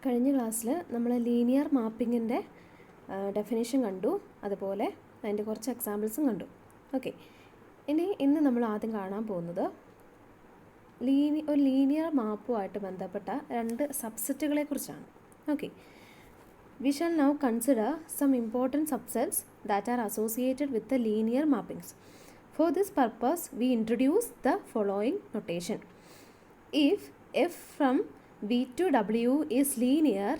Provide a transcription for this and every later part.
കഴിഞ്ഞ ക്ലാസ്സിൽ നമ്മൾ ലീനിയർ മാപ്പിങ്ങിൻ്റെ ഡെഫിനേഷൻ കണ്ടു, അതുപോലെ അതിൻ്റെ കുറച്ച് എക്സാമ്പിൾസും കണ്ടു. ഓക്കെ, ഇന്ന് നമ്മൾ ആദ്യം കാണാൻ പോകുന്നത് ഒരു ലീനിയർ മാപ്പുമായിട്ട് ബന്ധപ്പെട്ട രണ്ട് സബ്സെറ്റുകളെ കുറിച്ചാണ്. Okay, we shall now consider some important subsets that are associated with the linear mappings. For this purpose, we introduce the following notation. If f from V to W is linear,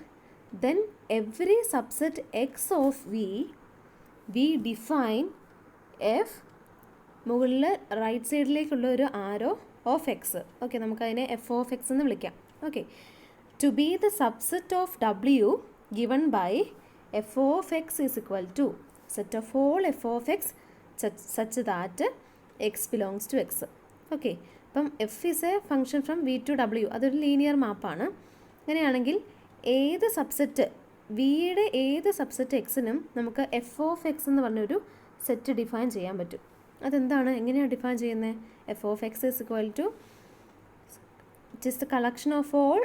then every subset x of V, we define f മുകളിൽ right സൈഡിലേക്കുള്ള ഒരു arrow of X. Okay, നമുക്കതിനെ F of X എന്ന് വിളിക്കാം. Okay, to be the subset of W given by f of x is equal to set of all f of x such that x belongs to x. Okay, അപ്പം f is a function from v to w, അതൊരു linear മാപ്പാണ്. അങ്ങനെയാണെങ്കിൽ ഏത് subset വിയുടെ ഏത് subset എക്സിനും നമുക്ക് f of X എന്ന് പറഞ്ഞൊരു set define ചെയ്യാൻ പറ്റും. അതെന്താണ്, എങ്ങനെയാണ് ഡിഫൈൻ ചെയ്യുന്നത്? F of X is equal to it is the collection of all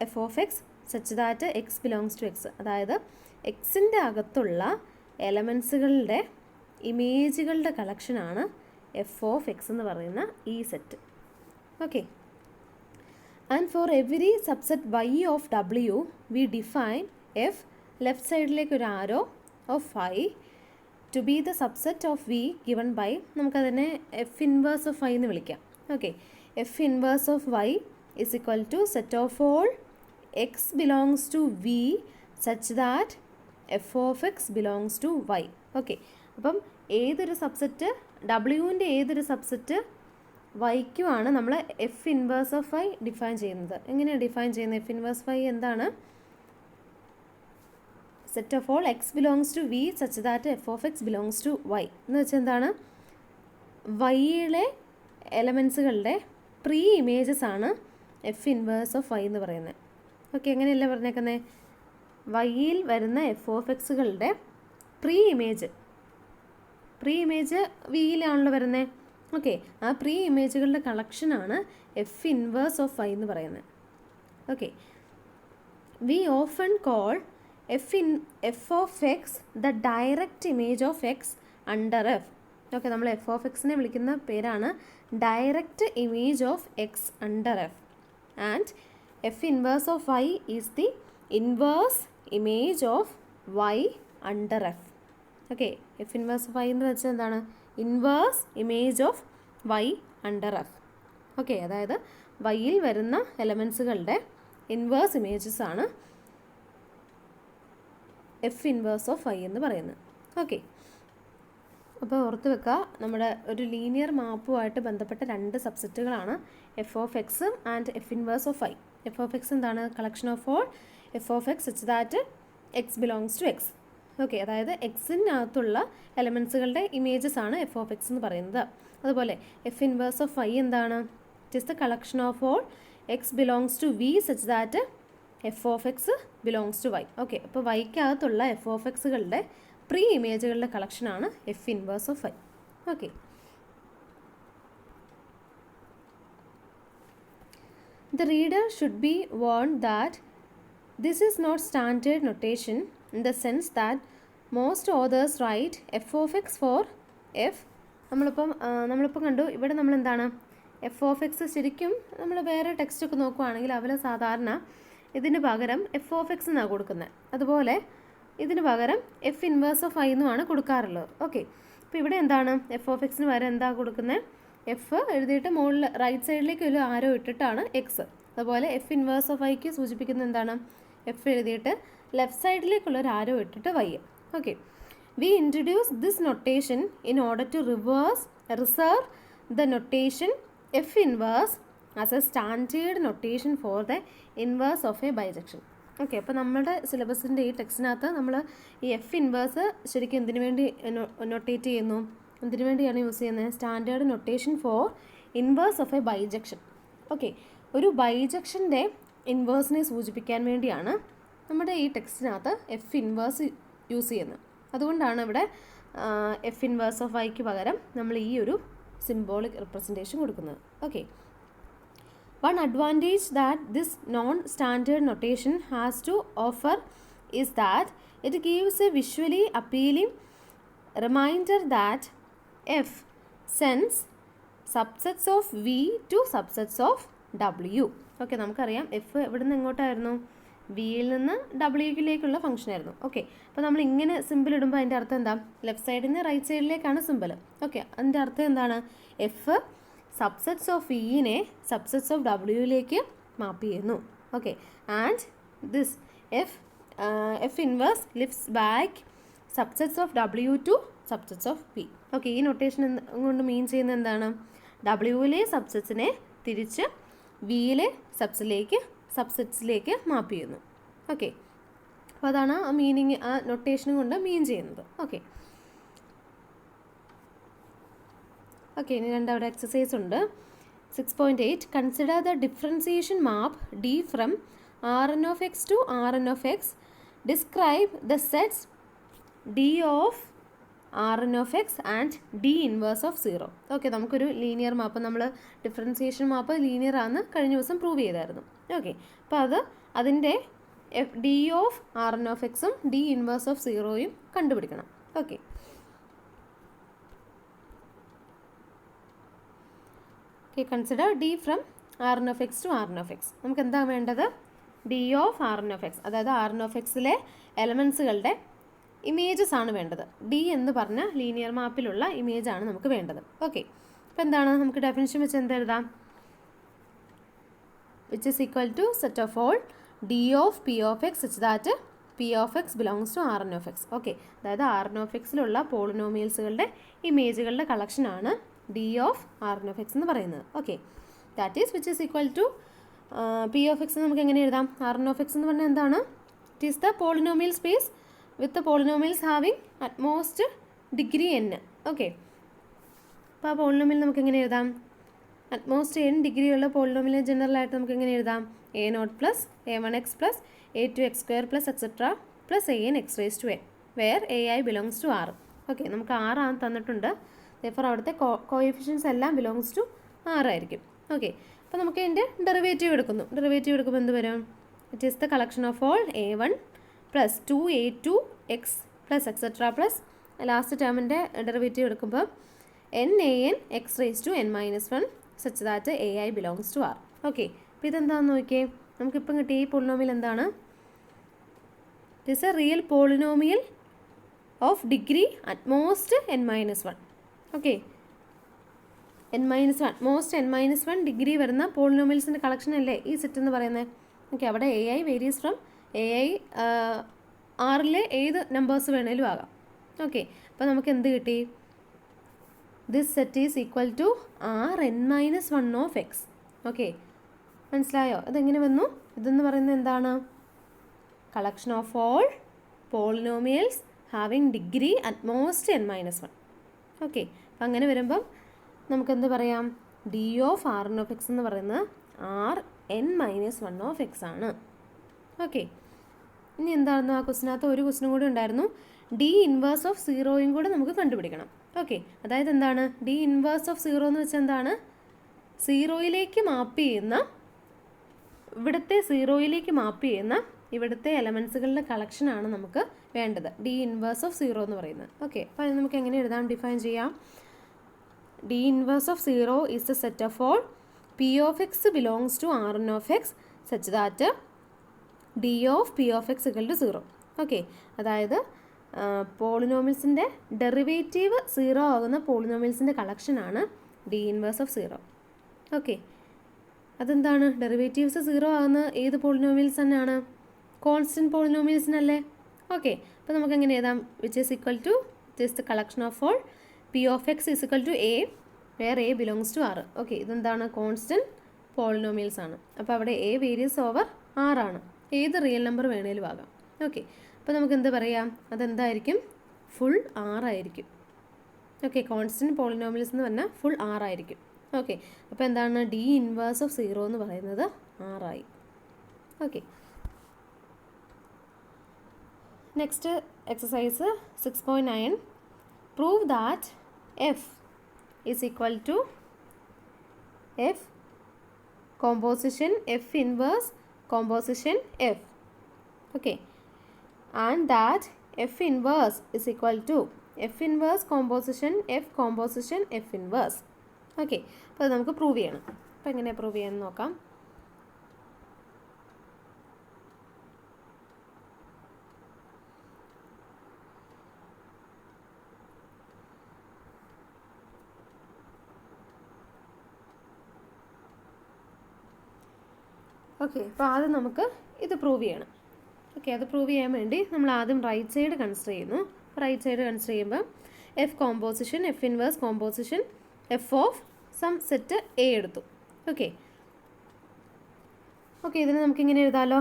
F of X such that X belongs to X. അതായത് എക്സിൻ്റെ അകത്തുള്ള എലമെൻസുകളുടെ ഇമേജുകളുടെ കളക്ഷനാണ് എഫ് ഓഫ് എക്സ് എന്ന് പറയുന്ന ഈ set. Okay, and for every subset y of ഡബ്ല്യു we define f left സൈഡിലേക്ക് ഒരു arrow of y to be the subset of v given by, നമുക്കതിനെ എഫ് ഇൻവേഴ്സ് ഓഫ് വൈ എന്ന് വിളിക്കാം. Okay, F inverse of y is equal to set of all x belongs to v such that f of x belongs to y. Okay, അപ്പം ഏതൊരു subset ഡബ്ല്യുവിൻ്റെ ഏതൊരു subset വൈക്കുമാണ് നമ്മൾ F inverse of Y define ചെയ്യുന്നത്. എങ്ങനെയാണ് define ചെയ്യുന്നത്? F inverse Y എന്താണ്? Set of all X belongs to V such that F of X belongs to Y എന്ന് വെച്ചാൽ എന്താണ്? വൈയിലെ എലമെൻസുകളുടെ പ്രീ ഇമേജസ് ആണ് എഫ് ഇൻവേഴ്സ് ഓഫ് വൈ എന്ന് പറയുന്നത്. ഓക്കെ, എങ്ങനെയല്ല പറഞ്ഞേക്കുന്നത്? വൈയിൽ വരുന്ന എഫ് ഓഫ് എക്സുകളുടെ പ്രീ ഇമേജ് വിയിലാണല്ലോ വരുന്നത്. ഓക്കെ, ആ പ്രീ ഇമേജുകളുടെ കളക്ഷനാണ് എഫ് ഇൻവേഴ്സ് ഓഫ് വൈ എന്ന് പറയുന്നത്. Okay, V often call F of X the direct image of X under F. Okay, നമ്മൾ എഫ് ഓഫ് എക്സിനെ വിളിക്കുന്ന പേരാണ് direct image of X under F. And f inverse of y is the inverse image of y under f. Okay, f inverse of y എന്ന് വെച്ചാൽ എന്താണ്? Inverse image of y under f. Okay, അതായത് വൈയിൽ വരുന്ന എലമെൻസുകളുടെ inverse images ആണ് F inverse of y എന്ന് പറയുന്നത്. Okay, അപ്പോൾ ഓർത്ത് വെക്കുക, നമ്മുടെ ഒരു ലീനിയർ മാപ്പുമായിട്ട് ബന്ധപ്പെട്ട രണ്ട് സബ്സെറ്റുകളാണ് f of x and f inverse of y. F of x എന്താണ്? Collection of all F of X such that X belongs to x. Okay, അതായത് എക്സിനകത്തുള്ള എലമെൻസുകളുടെ ഇമേജസ് ആണ് എഫ് ഓഫ് എക്സ് എന്ന് പറയുന്നത്. അതുപോലെ എഫ് ഇൻവേഴ്സ് ഓഫ് വൈ എന്താണ്? It is the collection of all X belongs to V such that F of X belongs to y. Okay, അപ്പോൾ വൈക്കകത്തുള്ള എഫ് ഓഫ് എക്സുകളുടെ പ്രീ ഇമേജുകളുടെ കളക്ഷനാണ് F inverse of Y. Okay, the reader should be warned that this is not standard notation in the sense that most authors write f of x for f. നമ്മളിപ്പം കണ്ടു ഇവിടെ നമ്മൾ എന്താണ് F of X ശരിക്കും നമ്മൾ വേറെ ടെക്സ്റ്റൊക്കെ നോക്കുകയാണെങ്കിൽ അവർ സാധാരണ ഇതിന് പകരം എഫ് ഓഫ് എക്സ് എന്നാണ് കൊടുക്കുന്നത്. അതുപോലെ ഇതിന് പകരം എഫ് ഇൻവേഴ്സ് ഓഫ് ഐ എന്നുമാണ് കൊടുക്കാറുള്ളത്. ഓക്കെ, അപ്പോൾ ഇവിടെ എന്താണ് എഫ് ഓഫ് എക്സിന് പകരം എന്താ കൊടുക്കുന്നത്? എഫ് എഴുതിയിട്ട് മുകളിൽ റൈറ്റ് സൈഡിലേക്ക് ഒരു ആരോ ഇട്ടിട്ടാണ് എക്സ്. അതുപോലെ എഫ് ഇൻവേഴ്സ് ഓഫ് വൈക്ക് സൂചിപ്പിക്കുന്നത് എന്താണ്? എഫ് എഴുതിയിട്ട് ലെഫ്റ്റ് സൈഡിലേക്കുള്ള ഒരു ആരോ ഇട്ടിട്ട് Y. Okay, we introduce this notation in order to reserve the notation F inverse as a standard notation for the inverse of a bijection. Okay, അപ്പോൾ നമ്മുടെ സിലബസിൻ്റെ ഈ ടെക്സ്റ്റിനകത്ത് നമ്മൾ ഈ എഫ് ഇൻവേഴ്സ് ശരിക്കും എന്തിനു വേണ്ടി നൊട്ടേറ്റ് ചെയ്യുന്നു? എന്തിനു വേണ്ടിയാണ് യൂസ് ചെയ്യുന്നത്? Standard notation for inverse of a bijection. Okay, ഒരു ബൈജക്ഷൻ്റെ ഇൻവേഴ്സിനെ സൂചിപ്പിക്കാൻ വേണ്ടിയാണ് നമ്മുടെ ഈ ടെക്സ്റ്റിനകത്ത് എഫ് ഇൻവേഴ്സ് യൂസ് ചെയ്യുന്നത്. അതുകൊണ്ടാണ് ഇവിടെ എഫ് ഇൻവേഴ്സ് ഓഫ് വൈക്ക് പകരം നമ്മൾ ഈ ഒരു സിംബോളിക് റിപ്രസെൻറ്റേഷൻ കൊടുക്കുന്നത്. Okay, One advantage that this non-standard notation has to offer is that it gives a visually appealing reminder that F sends subsets of V to subsets of W. Okay, നമുക്കറിയാം F എവിടെ നിന്ന് എങ്ങോട്ടായിരുന്നു, വിയിൽ നിന്ന് ഡബ്ല്യൂയിലേക്കുള്ള function ആയിരുന്നു. Okay, അപ്പോൾ നമ്മൾ ഇങ്ങനെ simple ഇടുമ്പോൾ അതിൻ്റെ അർത്ഥം എന്താ, ലെഫ്റ്റ് സൈഡിൽ നിന്ന് റൈറ്റ് സൈഡിലേക്കാണ് സിമ്പിൾ. ഓക്കെ, അതിൻ്റെ അർത്ഥം എന്താണ്, എഫ് സബ്സെറ്റ്സ് ഓഫ് വിനെ സബ്സെറ്റ്സ് ഓഫ് ഡബ്ല്യൂയിലേക്ക് മാപ്പ് ചെയ്യുന്നു. Okay, and this F inverse lifts back subsets of W to subsets of P. Okay, ഈ നൊട്ടേഷൻ കൊണ്ട് മീൻ ചെയ്യുന്നത് എന്താണ്, ഡബ്ല്യൂയിലെ സബ്സെറ്റ്സിനെ തിരിച്ച് വിയിലെ സബ്സെറ്റ്സിലേക്ക് മാപ്പ് ചെയ്യുന്നു. ഓക്കെ, അപ്പോൾ അതാണ് ആ മീനിങ്, ആ നൊട്ടേഷൻ കൊണ്ട് മീൻ ചെയ്യുന്നത്. ഓക്കെ ഓക്കെ ഇനി രണ്ടവിടെ എക്സസൈസ് ഉണ്ട്. 6.8 consider the differentiation map D from Rn of x to Rn of x. Describe the sets d of Rn of x and d inverse of 0. Okay, നമുക്കൊരു linear map, നമ്മൾ differentiation മാപ്പ് linear ആണെന്ന് കഴിഞ്ഞ ദിവസം prove ചെയ്തായിരുന്നു. Okay, അപ്പോൾ അതിൻ്റെ d of Rn of xും d inverse of 0യും കണ്ടുപിടിക്കണം. Okay, consider d from Rn of x to Rn of x. നമുക്ക് എന്താ വേണ്ടത്, D of Rn of x, അതായത് Rn of xലെ എലമെൻസുകളുടെ ഇമേജസ് ആണ് വേണ്ടത്. ഡി എന്ന് പറഞ്ഞ ലീനിയർ മാപ്പിലുള്ള ഇമേജ് ആണ് നമുക്ക് വേണ്ടത്. ഓക്കെ, അപ്പോൾ എന്താണ്, നമുക്ക് ഡെഫിനിഷൻ വെച്ച് എന്ത് എഴുതാം, which is equal to set of all D of P of X such that P of X belongs to Rn of x. Okay, അതായത് Rn of xലുള്ള പോളിനോമിയൽസുകളുടെ ഇമേജുകളുടെ കളക്ഷനാണ് D of Rn of x എന്ന് പറയുന്നത്. Okay, that is which is equal to P of X നമുക്ക് എങ്ങനെ എഴുതാം, Rn of x എന്ന് പറഞ്ഞാൽ എന്താണ്, it is the polynomial space with polynomials having at most degree n. Okay, അപ്പോൾ ആ പോളിനോമിയൽ നമുക്ക് എങ്ങനെ എഴുതാം, അറ്റ്മോസ്റ്റ് n ഡിഗ്രിയുള്ള പോളിനോമിയൽ ജനറലായിട്ട് നമുക്ക് എങ്ങനെ എഴുതാം, a0 plus a1x plus a2x square plus etcetera plus an x raise to n where ai belongs to r. Okay, നമുക്ക് r ആണ് തന്നിട്ടുണ്ട്, therefore അവിടുത്തെ കോഎഫിഷ്യൻസ് എല്ലാം ബിലോങ്സ് ടു r ആയിരിക്കും. ഓക്കെ, അപ്പോൾ നമുക്ക് അതിൻ്റെ ഡെറിവേറ്റീവ് എടുക്കുന്നു. ഡെറിവേറ്റീവ് എടുക്കുമ്പോൾ എന്ത് വരും, it is the collection of all a1 plus 2a2x plus etcetera plus last ടേമിൻ്റെ ഡെറിവേറ്റീവ് എടുക്കുമ്പോൾ nan x raise to n minus 1 such that ai belongs to r. Okay, അപ്പോൾ ഇതെന്താണെന്ന് നോക്കിയേ, നമുക്കിപ്പം കിട്ടിയ ഈ പോളിനോമിയൽ എന്താണ്, it is a real polynomial of degree at most n minus 1. Okay, at most n minus 1 degree വരുന്ന പോളിനോമിയൽസിൻ്റെ കളക്ഷൻ അല്ലേ ഈ സെറ്റ് എന്ന് പറയുന്നത്. ഓക്കെ, അവിടെ ai വേരീസ് ഫ്രം ai ആറിലെ ഏത് നമ്പേഴ്സ് വേണേലും ആകാം. ഓക്കെ, അപ്പോൾ നമുക്ക് എന്ത് കിട്ടി, this set is equal to Rn minus 1 of x. Okay, മനസ്സിലായോ, അതെങ്ങനെ വന്നു, ഇതെന്ന് പറയുന്നത് എന്താണ്, collection of all polynomials having degree at most n minus 1. Okay, അപ്പം അങ്ങനെ വരുമ്പം നമുക്കെന്ത് പറയാം, D of Rn of x എന്ന് പറയുന്നത് Rn മൈനസ് 1 ഓഫ് x ആണ്. ഓക്കെ, ഇനി എന്തായിരുന്നു ആ ക്വസ്റ്റിനകത്ത് ഒരു ക്വസ്റ്റിനും കൂടി ഉണ്ടായിരുന്നു, ഡി ഇൻവേഴ്സ് ഓഫ് 0യും കൂടെ നമുക്ക് കണ്ടുപിടിക്കണം. ഓക്കെ, അതായത് എന്താണ് ഡി ഇൻവേഴ്സ് ഓഫ് 0 എന്ന് വെച്ചാൽ എന്താണ്, 0യിലേക്ക് മാപ്പ് ചെയ്യുന്ന ഇവിടുത്തെ എലമെൻസുകളുടെ കളക്ഷനാണ് നമുക്ക് വേണ്ടത്, ഡി ഇൻവേഴ്സ് ഓഫ് 0 എന്ന് പറയുന്നത്. ഓക്കെ, അപ്പോൾ അത് നമുക്ക് എങ്ങനെ എഴുതാൻ ഡിഫൈൻ ചെയ്യാം, D inverse of 0 is the set of all P of X belongs to Rn of x such that D of P of X equal to 0. Okay, അതായത് പോളിനോമിയൽസിൻ്റെ ഡെറിവേറ്റീവ് 0 ആകുന്ന പോളിനോമിയൽസിൻ്റെ കളക്ഷനാണ് ഡി ഇൻവേഴ്സ് ഓഫ് 0. ഓക്കെ, അതെന്താണ്, derivatives 0 ആകുന്ന ഏത് polynomials തന്നെയാണ്, constant പോളിനോമിയൽസിനല്ലേ. Okay, അപ്പോൾ നമുക്ക് എങ്ങനെ എഴുതാം, which is equal to this the collection of all P of X is equal to A where A belongs to r. Okay, ഇതെന്താണ്, കോൺസ്റ്റൻറ്റ് പോളിനോമിയൽസ് ആണ്, അപ്പോൾ അവിടെ എ വേരിയസ് ഓവർ r ആണ്, ഏത് റിയൽ നമ്പർ വേണേലും ആകാം. ഓക്കെ, അപ്പോൾ നമുക്ക് എന്ത് പറയാം, അതെന്തായിരിക്കും, ഫുൾ r ആയിരിക്കും. ഓക്കെ, കോൺസ്റ്റൻറ്റ് പോളിനോമിയൽസ് എന്ന് പറഞ്ഞാൽ ഫുൾ r ആയിരിക്കും. ഓക്കെ, അപ്പോൾ എന്താണ്, ഡി ഇൻവേഴ്സ് ഓഫ് 0 എന്ന് പറയുന്നത് r ആയി. Okay, next exercise 6.9 prove that f is equal to f composition F inverse composition F. Okay, and that F inverse is equal to F inverse composition F composition F inverse. Okay, അപ്പോൾ അത് നമുക്ക് prove ചെയ്യണം. അപ്പോൾ എങ്ങനെയാണ് prove ചെയ്യാമെന്ന് നോക്കാം. Okay, അപ്പോൾ ആദ്യം നമുക്ക് ഇത് പ്രൂവ് ചെയ്യണം. ഓക്കെ, അത് പ്രൂവ് ചെയ്യാൻ വേണ്ടി നമ്മൾ ആദ്യം റൈറ്റ് സൈഡ് കൺസിഡർ ചെയ്യുന്നു. റൈറ്റ് സൈഡ് കൺസിഡർ ചെയ്യുമ്പോൾ f composition F inverse composition f of some set a എടുത്തു. ഓക്കെ ഓക്കെ ഇതിന് നമുക്കിങ്ങനെ എഴുതാമല്ലോ.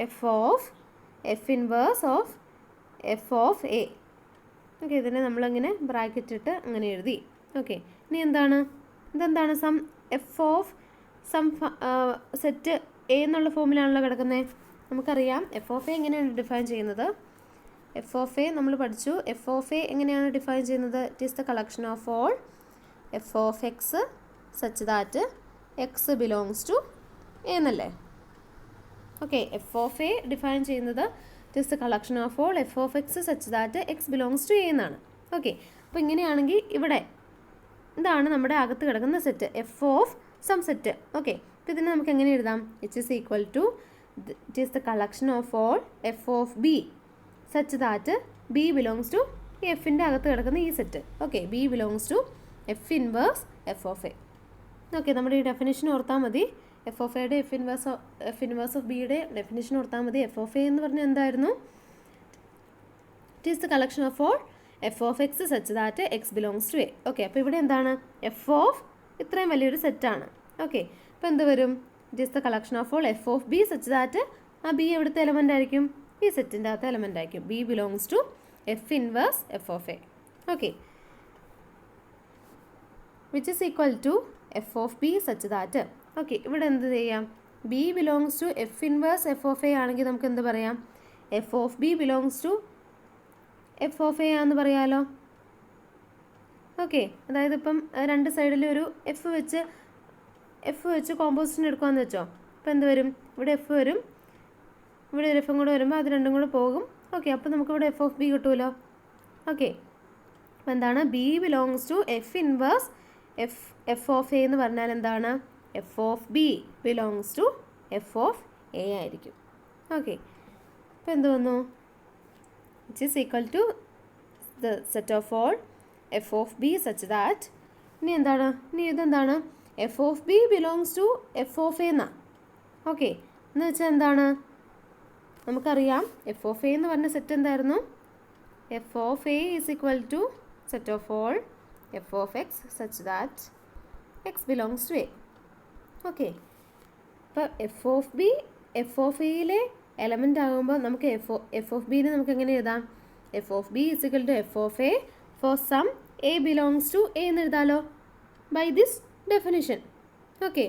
F of f inverse of f of A. Okay, ഇതിനെ നമ്മളങ്ങനെ ബ്രാക്കറ്റ് ഇട്ട് അങ്ങനെ എഴുതി. ഓക്കെ, ഇനി ഇതെന്താണ് some f of some set a എന്നുള്ള ഫോമിലാണല്ലോ കിടക്കുന്നത്. നമുക്കറിയാം എഫ് ഓഫ് എ എങ്ങനെയാണ് ഡിഫൈൻ ചെയ്യുന്നത്. എഫ് ഓഫ് എ നമ്മൾ പഠിച്ചു. എഫ് ഓഫ് എ എങ്ങനെയാണ് ഡിഫൈൻ ചെയ്യുന്നത്? It is the collection of all F of X such that X belongs to a എന്നല്ലേ. Okay, f of a define ചെയ്യുന്നത് it is the collection of all F of X such that X belongs to a എന്നാണ്. Okay, അപ്പോൾ ഇങ്ങനെയാണെങ്കിൽ ഇവിടെ ഇതാണ് നമ്മുടെ അകത്ത് കിടക്കുന്ന set f of some set. Okay, അപ്പോൾ ഇതിനെ നമുക്ക് എങ്ങനെ എഴുതാം? It is equal to it is the collection of all F of B such that B belongs to എഫിൻ്റെ അകത്ത് കിടക്കുന്ന ഈ set. Okay, B belongs to F inverse F of A. Okay, നമ്മുടെ ഈ ഡെഫിനേഷൻ ഓർത്താൽ മതി. എഫ് ഓഫ് എയുടെ F inverse of ബിയുടെ ഡെഫിനേഷൻ ഓർത്താൽ മതി. എഫ് ഓഫ് എ എന്ന് പറഞ്ഞാൽ എന്തായിരുന്നു? It is the collection of all F of X such that X belongs to A. Okay, അപ്പോൾ ഇവിടെ എന്താണ്? എഫ് ഓഫ് ഇത്രയും വലിയൊരു സെറ്റാണ്. ഓക്കെ, അപ്പോൾ എന്ത് വരും? It is the collection of all F of B such that ആ ബി എവിടുത്തെ എലമെൻ്റ് ആയിരിക്കും? ഈ സെറ്റിൻ്റെ അകത്ത് എലമെൻ്റ് ആയിരിക്കും. B belongs to F inverse F of A. Okay, which is equal to F of B such that. Okay, ഇവിടെ എന്ത് ചെയ്യാം? B belongs to F inverse F of A ആണെങ്കിൽ നമുക്ക് എന്ത് പറയാം? F of B belongs to F of A ആണെന്ന് പറയാമല്ലോ. Okay, അതായത് ഇപ്പം രണ്ട് സൈഡിൽ ഒരു എഫ് വെച്ച് കോമ്പോസിഷൻ എടുക്കുകയെന്ന് വെച്ചോ. അപ്പോൾ എന്ത് വരും? ഇവിടെ എഫ് വരും, ഇവിടെ ഒരു എഫും കൂടെ വരുമ്പോൾ അത് രണ്ടും കൂടെ പോകും. ഓക്കെ, അപ്പോൾ നമുക്കിവിടെ എഫ് ഓഫ് ബി കിട്ടുമല്ലോ. ഓക്കെ, അപ്പോൾ എന്താണ്? B belongs to F inverse F of A എന്ന് പറഞ്ഞാൽ എന്താണ്? F of B belongs to F of A ആയിരിക്കും. ഓക്കെ, അപ്പോൾ എന്ത് വന്നു? It is equal to the set of all F of B such that ഇനി ഇതെന്താണ്? F of B belongs to F of A എന്നാണ്. ഓക്കെ, എന്ന് വെച്ചാൽ എന്താണ്? നമുക്കറിയാം എഫ് ഓഫ് എ എന്ന് പറഞ്ഞ സെറ്റ് എന്തായിരുന്നു? F of a is equal to set of all F of X such that X belongs to A. Okay, അപ്പോൾ f of എയിലെ എലമെൻ്റ് ആകുമ്പോൾ നമുക്ക് എഫ് ഓഫ് ബിനെ നമുക്ക് എങ്ങനെ എഴുതാം? F of B is equal to F of a for some a belongs to a എന്ന് എഴുതാമല്ലോ by this definition. Okay,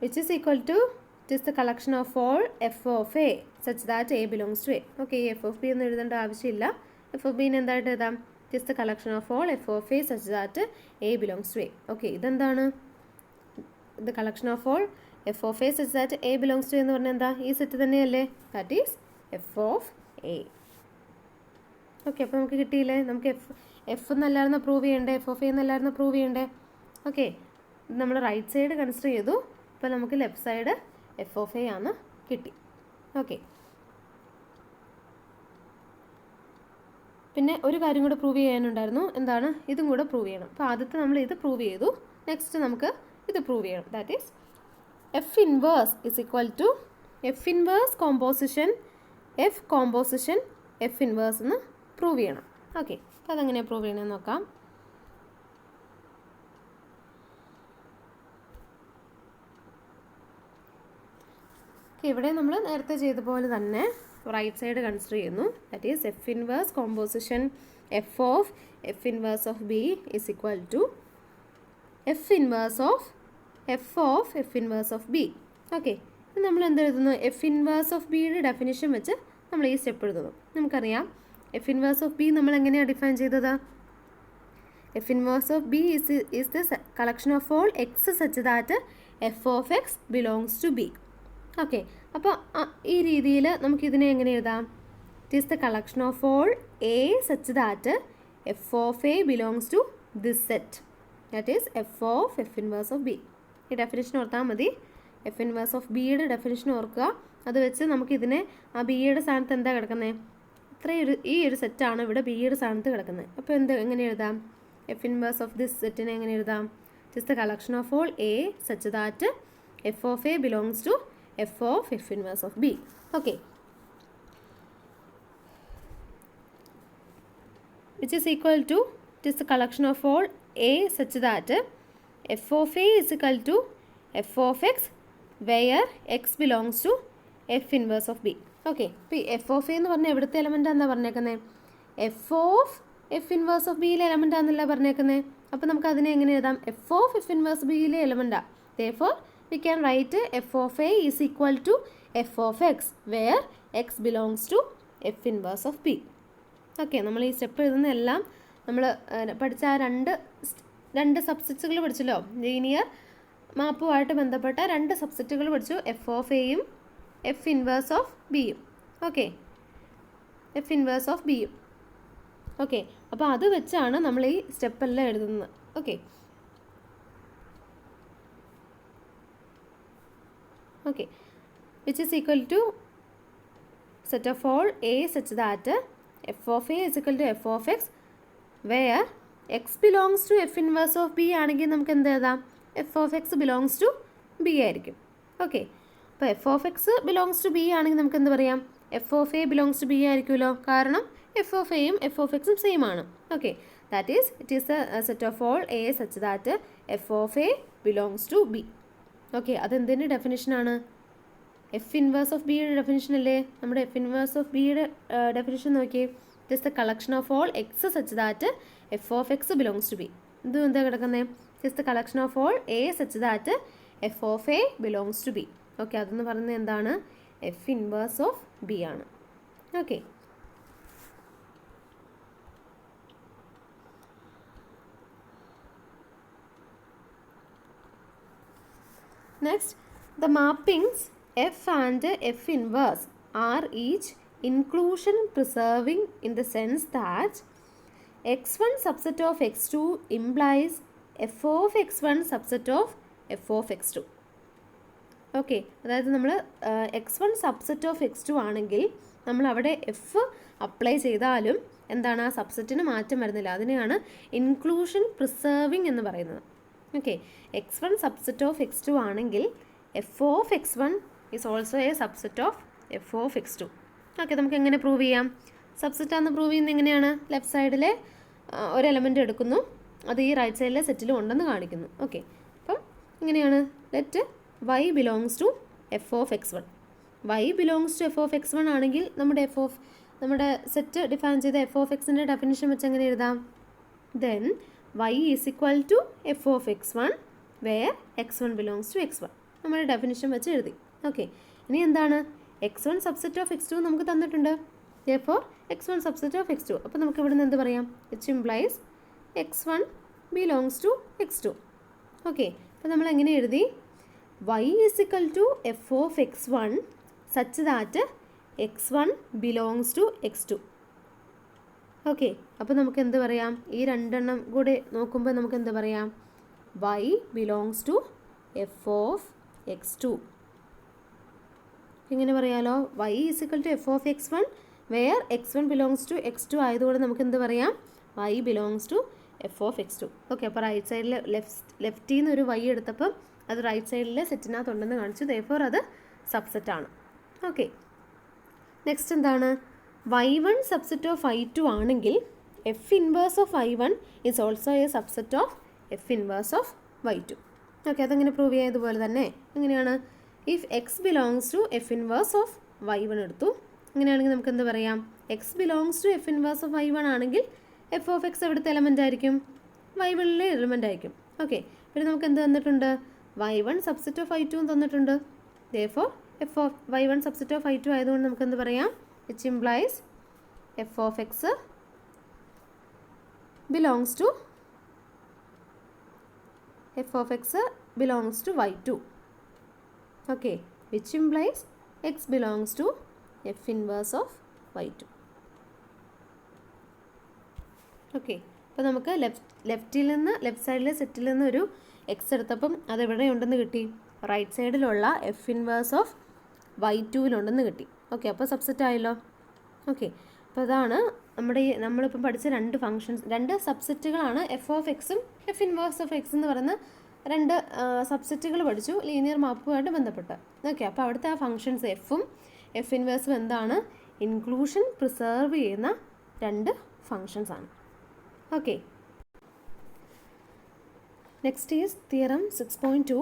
which is equal to it is the collection of all f of a such that a belongs to a. Okay, f of b എന്ന് എഴുതേണ്ട ആവശ്യമില്ല. f of b നെ എന്തായിട്ട് എഴുതാം? it is the collection of all f of a such that a belongs to a. Okay, ഇതെന്താണ്? the collection of all f of a such that a belongs to എന്ന് പറഞ്ഞാൽ എന്താ? ഈ set തന്നെയല്ലേ? that is f of a. Okay, അപ്പോൾ നമുക്ക് കിട്ടിയില്ലേ? നമുക്ക് എഫ് എന്നല്ലായിരുന്നു പ്രൂവ് ചെയ്യണ്ടേ? എഫ് ഓഫ് എ എന്നല്ലായിരുന്നു പ്രൂവ് ചെയ്യണ്ടേ? ഓക്കെ, നമ്മൾ റൈറ്റ് സൈഡ് കൺസിഡർ ചെയ്തു. അപ്പോൾ നമുക്ക് left side F of A ആണ് കിട്ടി. ഓക്കെ, പിന്നെ ഒരു കാര്യം കൂടെ പ്രൂവ് ചെയ്യാനുണ്ടായിരുന്നു. എന്താണ്? ഇതും കൂടെ പ്രൂവ് ചെയ്യണം. അപ്പോൾ ആദ്യത്തെ നമ്മൾ ഇത് പ്രൂവ് ചെയ്തു. നെക്സ്റ്റ് നമുക്ക് ഇത് പ്രൂവ് ചെയ്യണം. That is F inverse is equal to F inverse composition F composition F inverse എന്ന് പ്രൂവ് ചെയ്യണം. ഓക്കെ, അപ്പോൾ അതെങ്ങനെയാണ് പ്രൂവ് ചെയ്യണമെന്ന് നോക്കാം. ഇവിടെ നമ്മൾ നേരത്തെ ചെയ്ത പോലെ തന്നെ റൈറ്റ് സൈഡ് കൺസിഡർ ചെയ്യുന്നു. That is F inverse composition F inverse of B is equal to F inverse of B. Okay, നമ്മൾ എന്ത് എഴുതുന്നു? എഫ് ഇൻവേഴ്സ് ഓഫ് ബിയുടെ ഡെഫിനിഷൻ വെച്ച് നമ്മൾ ഈ സ്റ്റെപ്പ് എഴുതുന്നു. നമുക്കറിയാം എഫ് ഇൻവേഴ്സ് ഓഫ് ബി നമ്മൾ എങ്ങനെയാണ് ഡിഫൈൻ ചെയ്തത്? F inverse of B is the collection of all X such that F of X belongs to B. Okay, അപ്പോൾ ഈ രീതിയിൽ നമുക്കിതിനെ എങ്ങനെ എഴുതാം? It is the collection of all A such that F of A belongs to this set, that is F inverse of B. ഈ definition ഓർത്താൽ മതി. F inverse of ബിയുടെ ഡെഫിനിഷൻ ഓർക്കുക. അത് വെച്ച് നമുക്കിതിനെ ആ ബിയുടെ സ്ഥാനത്ത് എന്താ കിടക്കുന്നത്? ഈ ഒരു സെറ്റാണ് ഇവിടെ ബിയുടെ സ്ഥാനത്ത് കിടക്കുന്നത്. അപ്പോൾ എങ്ങനെ എഴുതാം? എഫ് ഇൻവേഴ്സ് ഓഫ് ദിസ് സെറ്റിനെ എങ്ങനെ എഴുതാം? It is the collection of all A such that F of A belongs to F inverse of B. Okay, which is equal to, it is the collection of all a such that f of a is equal to f of x where x belongs to f inverse of b. Okay, ഇപ്പോൾ f of A എന്ന് പറഞ്ഞാൽ എവിടുത്തെ എലമെൻ്റാണെന്നാ പറഞ്ഞേക്കുന്നത്? F of f inverse of ബിയിലെ എലമെൻ്റാണെന്നല്ല പറഞ്ഞേക്കുന്നത്. അപ്പോൾ നമുക്ക് അതിനെ എങ്ങനെ എഴുതാം? എഫ് ഓഫ് എഫ് ഇൻവേഴ്സ് ബിയിലെ എലമെൻ്റാണ്. therefore we can write f of a is equal to f of x where x belongs to f inverse of b. Okay, നമ്മൾ ഈ സ്റ്റെപ്പ് എഴുതുന്ന എല്ലാം നമ്മൾ പഠിച്ച ആ രണ്ട് സബ്സെറ്റുകൾ പഠിച്ചല്ലോ. ലീനിയർ മാപ്പുമായിട്ട് ബന്ധപ്പെട്ട രണ്ട് സബ്സെറ്റുകൾ പഠിച്ചു, എഫ് ഓഫ് എയും എഫ് ഇൻവേഴ്സ് ഓഫ് ബിയും. ഓക്കെ, എഫ് ഇൻവേഴ്സ് ഓഫ് ബിയും. ഓക്കെ, അപ്പോൾ അത് വെച്ചാണ് നമ്മൾ ഈ സ്റ്റെപ്പെല്ലാം എഴുതുന്നത്. Okay, okay, which is equal to set of all A such that f of a is equal to f of x where x belongs to f inverse of b ആണെങ്കിൽ നമുക്ക് എന്ത് എഴുതാം? f of x belongs to b ആയിരിക്കും. Okay, അപ്പോൾ f of x belongs to b ആണെങ്കിൽ നമുക്ക് എന്ത് പറയാം? f of a belongs to b ആയിരിക്കുമല്ലോ, കാരണം f of a യും f of x ഉം സെയിം ആണ്. Okay, that is it is the set of all A such that f of a belongs to b. Okay, അതെന്തിൻ്റെ ഡെഫിനിഷനാണ്? F inverse of ബിയുടെ definition അല്ലേ? നമ്മുടെ എഫ് ഇൻവേഴ്സ് ഓഫ് ബിയുടെ definition നോക്കിയേ. It is the collection of all X such that F of X belongs to b. ഇതും എന്താ കിടക്കുന്നത്? It is the collection of all A such that F of A belongs to B. Okay, അതെന്ന് പറയുന്നത് എന്താണ്? F inverse of b ആണ്. Okay, next, the mappings f and f inverse are each inclusion preserving in the sense that x1 subset of x2 implies f of x1 subset of f of x2. Okay, അതായത് നമ്മൾ x1 subset of x2 ആണെങ്കിൽ നമ്മൾ അവിടെ F apply ചെയ്താലും എന്താണ്? ആ സബ്സെറ്റിന് മാറ്റം വരുന്നില്ല. അതിനെയാണ് ഇൻക്ലൂഷൻ പ്രിസർവിങ് എന്ന് പറയുന്നത്. Okay, x1 subset of x2 ആണെങ്കിൽ f of x1 is also a subset of f of x2. Okay, നമുക്ക് എങ്ങനെ പ്രൂവ് ചെയ്യാം? സബ്സെറ്റാണെന്ന് പ്രൂവ് ചെയ്യുന്നത് എങ്ങനെയാണ്? ലെഫ്റ്റ് സൈഡിലെ ഒരു എലമെൻറ്റ് എടുക്കുന്നു, അത് ഈ റൈറ്റ് സൈഡിലെ സെറ്റിലും ഉണ്ടെന്ന് കാണിക്കുന്നു. ഓക്കെ, അപ്പം ഇങ്ങനെയാണ്. Let y belongs to f of x1. y belongs to f of x1 ആണെങ്കിൽ നമ്മുടെ സെറ്റ് ഡിഫൈൻ ചെയ്ത f of xൻ്റെ ഡെഫിനിഷൻ വെച്ച് എങ്ങനെ എഴുതാം? Then y is equal to f of x1 where x1 belongs to x1. നമ്മുടെ definition വെച്ച് എഴുതി. Okay, ഇനി എന്താണ്? x1 സബ്സെറ്റ് ഓഫ് x2 നമുക്ക് തന്നിട്ടുണ്ട്. therefore x1 subset of x2. അപ്പോൾ നമുക്ക് ഇവിടെ നിന്ന് എന്ത് പറയാം? which implies x1 belongs to x2. Okay, അപ്പോൾ നമ്മൾ എങ്ങനെ എഴുതി? y is equal to f of x1 such that x1 belongs to x2. Okay, അപ്പോൾ നമുക്ക് എന്ത് പറയാം? ഈ രണ്ടെണ്ണം കൂടെ നോക്കുമ്പോൾ നമുക്ക് എന്ത് പറയാം? y belongs to f of x2. ഇങ്ങനെ പറയാലോ, y is equal to f of x1 where x1 belongs to x2 ആയതുകൊണ്ട് നമുക്ക് എന്ത് പറയാം? y belongs to f of x2. Okay, അപ്പോൾ റൈറ്റ് സൈഡിൽ ലെഫ്റ്റിൽ നിന്ന് ഒരു y എടുത്തപ്പം അത് റൈറ്റ് സൈഡിലെ സെറ്റിനകത്തുണ്ടെന്ന് കാണിച്ചു. therefore അത് സബ്സെറ്റ് ആണ്. ഓക്കെ, നെക്സ്റ്റ് എന്താണ്? y1 സബ്സെറ്റ് ഓഫ് i2 ആണെങ്കിൽ f inverse of i1 is also a subset of f inverse of y2. Okay, അതെങ്ങനെ പ്രൂവ് ചെയ്യാം? ഇതുപോലെ തന്നെ. എങ്ങനെയാണ്? If x belongs to F inverse of y1 എടുത്തു, അങ്ങനെയാണെങ്കിൽ നമുക്ക് എന്ത് പറയാം? X belongs to F inverse of y1 ആണെങ്കിൽ എഫ് ഓഫ് എക്സ് എവിടുത്തെ എലമെൻ്റ് ആയിരിക്കും? y1ലെ എലമെൻ്റ് ആയിരിക്കും. ഓക്കെ, പിന്നെ നമുക്ക് എന്ത് തന്നിട്ടുണ്ട്? y1 സബ്സെറ്റ് ഓഫ് i2 തന്നിട്ടുണ്ട്. therefore f of y1 subset of i2 ആയതുകൊണ്ട് നമുക്ക് എന്ത് പറയാം? which implies f of x belongs to f of X belongs to y2. Okay, which implies x belongs to F inverse of y2. Okay, അപ്പോൾ നമുക്ക് left സൈഡിലെ സെറ്റിൽ നിന്ന് ഒരു X എടുത്തപ്പം അതെവിടെ ഉണ്ടെന്ന് കിട്ടി? റൈറ്റ് സൈഡിലുള്ള എഫ് ഇൻവേഴ്സ് ഓഫ് y2 കിട്ടി. ഓക്കെ, അപ്പോൾ സബ്സെറ്റ് ആയല്ലോ. ഓക്കെ, അപ്പോൾ അതാണ് നമ്മളിപ്പം പഠിച്ച രണ്ട് സബ്സെറ്റുകളാണ് എഫ് ഓഫ് എക്സും എഫ് ഇൻവേഴ്സ് ഓഫ് എക്സ് എന്ന് പറയുന്ന രണ്ട് സബ്സെറ്റുകൾ പഠിച്ചു ലീനിയർ മാപ്പുമായിട്ട് ബന്ധപ്പെട്ട്. ഓക്കെ, അപ്പോൾ അവിടുത്തെ ആ ഫങ്ഷൻസ് എഫും എഫ് ഇൻവേഴ്സും എന്താണ്? ഇൻക്ലൂഷൻ പ്രിസർവ് ചെയ്യുന്ന രണ്ട് ഫങ്ഷൻസ് ആണ്. Okay, next is theorem 6.2.